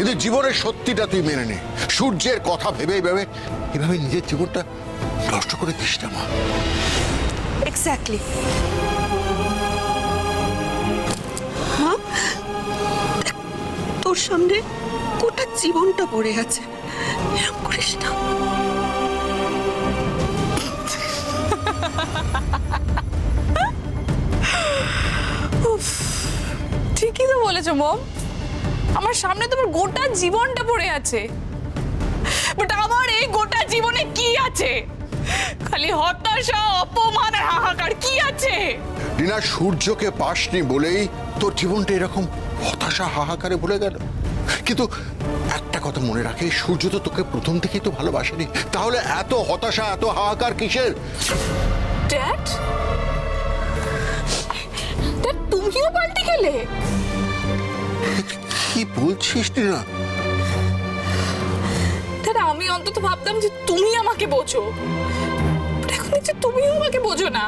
কিন্তু জীবনের সত্যিটা তুই মেনে নে। সূর্যের কথা ভেবে ভেবে এভাবে নিজের জীবনটা নষ্ট করে দিস না মা। এক্স্যাক্টলি। মা, তোর সামনে গোটা জীবনটা পড়ে আছে, এরকম করিস না। ঠিকই তো বলেছো মম, আমার সামনে তোমার গোটা জীবনটা পড়ে আছে, বাট আমার এই গোটা জীবনে কি আছে? খালি হতাশা, অপমান আর হাহাকার। কি আছে? রিনা, সূর্যকে পাসনি বলেই তোর জীবনটা এরকম হতাশা হাহাকারে ভুলে গেল। কিন্তু একটা কথা মনে রাখে, সূর্য তো তোকে প্রথম থেকেই তো ভালোবাসেনি, তাহলে এত হতাশা এত হাহাকার কিসের? ড্যাড, ড্যাড তুমিও পাল্টে গেলে? কি বলছিস রিনা? ড্যাড, আমি অন্তত ভাবতাম যে তুমি আমাকে বোঝো, বাট এখন দেখছি তুমিও আমাকে বোঝো না।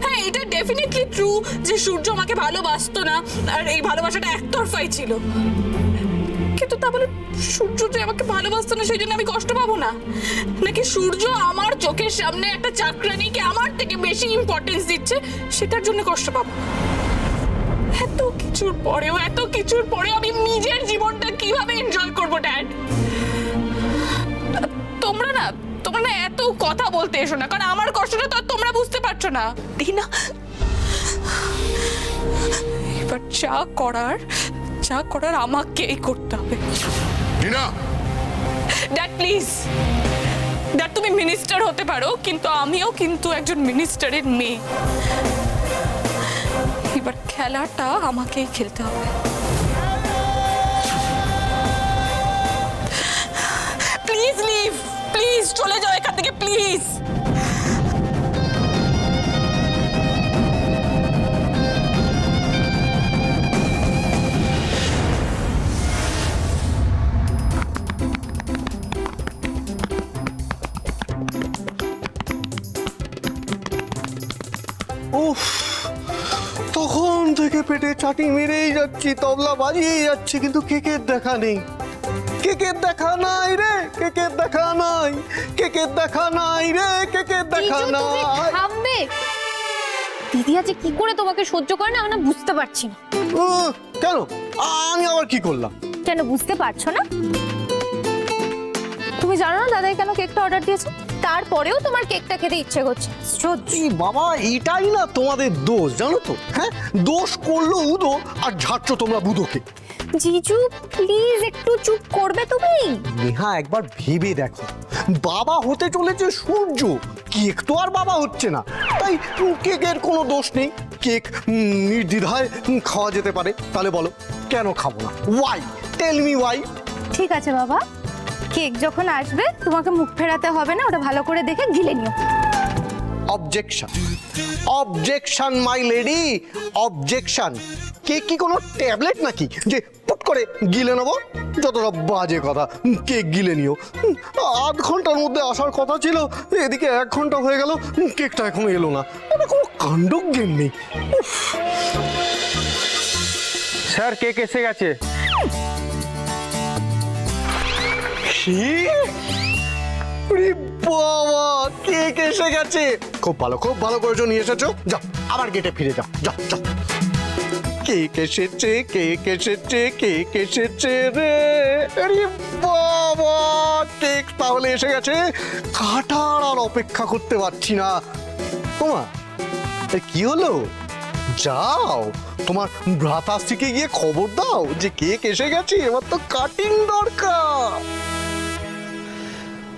হ্যাঁ, এটা ডেফিনেটলি ট্রু যে সূর্য আমাকে ভালোবাসতো না, আর এই ভালোবাসাটা একতরফাই ছিল। কিন্তু তা বলে সূর্য যে আমাকে ভালোবাসতো না সেই জন্য আমি কষ্ট পাবো না? নাকি সূর্য আমার চোখের সামনে একটা চাকরানিকে আমার থেকে বেশি ইম্পর্টেন্স দিচ্ছে, সেটার জন্য কষ্ট পাবো? এত কিছুর পরেও আমি নিজের জীবনটা কিভাবে এনজয় করবো ড্যাড? তোমরা না এত কথা বলতে এসো না, কারণ আমার কষ্টটা তো আর তোমরা বুঝতে পারছো না। রিনা, এবার যা করার আমাকেই করতে হবে। রিনা, ড্যাড প্লিজ, ড্যাড তুমি মিনিস্টার হতে পারো, কিন্তু আমিও কিন্তু একজন মিনিস্টারের মেয়ে। এবার খেলাটা আমাকেই খেলতে হবে। প্লিজ লিভ, প্লিজ চলে যাও এখান থেকে, প্লিজ। উফ, তখন থেকে পেটে চাটি মেরেই যাচ্ছি, তবলা বাজিয়ে যাচ্ছে, কিন্তু কেকের দেখা নেই। কেকের দেখা নাই রে, কেকের দেখা নাই, কেকের দেখা নাই রে, কেকের দেখা নাই। থামবে? দিদি আজ কি করে তোমাকে সহ্য করে না আমরা বুঝতে পারছি না। কেন? আমি আবার কি করলাম? কেন বুঝতে পারছো না? তুমি জানো না দাদাই কেন কেকটা অর্ডার দিয়েছে? তারপরেও তোমার কেকটা খেতে ইচ্ছে করছে। এই বাবা, এটাই না তোমাদের দোষ, জানো তো? হ্যাঁ, দোষ করলো উদো আর ঝাড়ছ তোমরা বুদোকে। জিজু প্লিজ একটু চুপ করবে তুমি? নেহা, একবার ভেবে দেখো, বাবা হতে চলেছে সূর্য, কেক তো আর বাবা হচ্ছে না, তাই কেকের কোনো দোষ নেই। কেক নির্দ্বিধায় খাওয়া যেতে পারে, তাহলে বলো কেন খাবো না? Why, tell me why. ঠিক আছে বাবা, কেক যখন আসবে তোমাকে মুখ ফেরাতে হবে না, ওটা ভালো করে দেখে গিলে নিও। Objection, objection my lady, objection. Cake কি কোনো ট্যাবলেট নাকি যে পুট করে গিলে নেবো? যতটা বাজে কথা, কেক গিলে নিও। আধ ঘন্টার মধ্যে আসার কথা ছিল, এদিকে 1 ঘন্টা হয়ে গেল, কেকটা এখনো এলো না। ওটা কোনো কাণ্ডজ্ঞান নেই। স্যার, কেক এসে গেছে। বাবা, কেক এসে গেছে, খুব ভালো, খুব ভালো করেছো নিয়ে এসেছো। যাও, আবার গেটে ফিরে যাও, যাও যাও। কেক এসেছে, কেক এসেছে, কেক এসেছে রে। আরে বাবা, কেক তাহলে এসে গেছে, কাটার আর অপেক্ষা করতে পারছি না। ওমা, কি হলো? যাও, তোমার ভ্রাতাশ্রীকে গিয়ে খবর দাও যে কেক এসে গেছে, এবার তো কাটিং দরকার।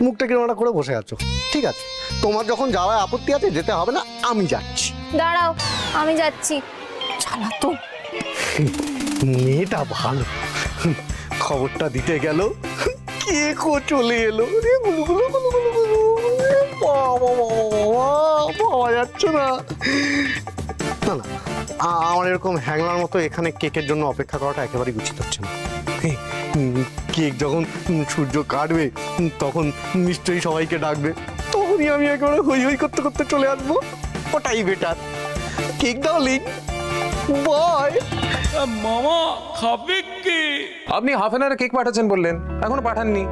মুখটা কিরকম করে বসে আছো? ঠিক আছে, তোমার যখন যাওয়ায় আপত্তি আছে, যেতে হবে না, আমি যাচ্ছি। দাঁড়াও, আমি যাচ্ছি। চালা তো, মেয়েটা ভালো, খবরটা দিতে গেল, কেকও চলে এলো। রে গুলু গুলু গুলু গুলু গুলু, বাবা পাওয়া যাচ্ছে না। না না, আমার এরকম হ্যাংলার মতো এখানে কেকের জন্য অপেক্ষা করাটা একেবারেই উচিত হচ্ছে না। কেক যখন সূর্য কাটবে তখন নিশ্চয়ই সবাইকে ডাকবে, তখনই আমি একেবারে হই হই করতে করতে চলে আসবো, ওটাই বেটার। কেক দাও লিং। বাই। মামা খাবে কে? আপনি হাফ অ্যান আওয়ারে কেক পাঠাচ্ছেন বললেন, এখনো পাঠাননি।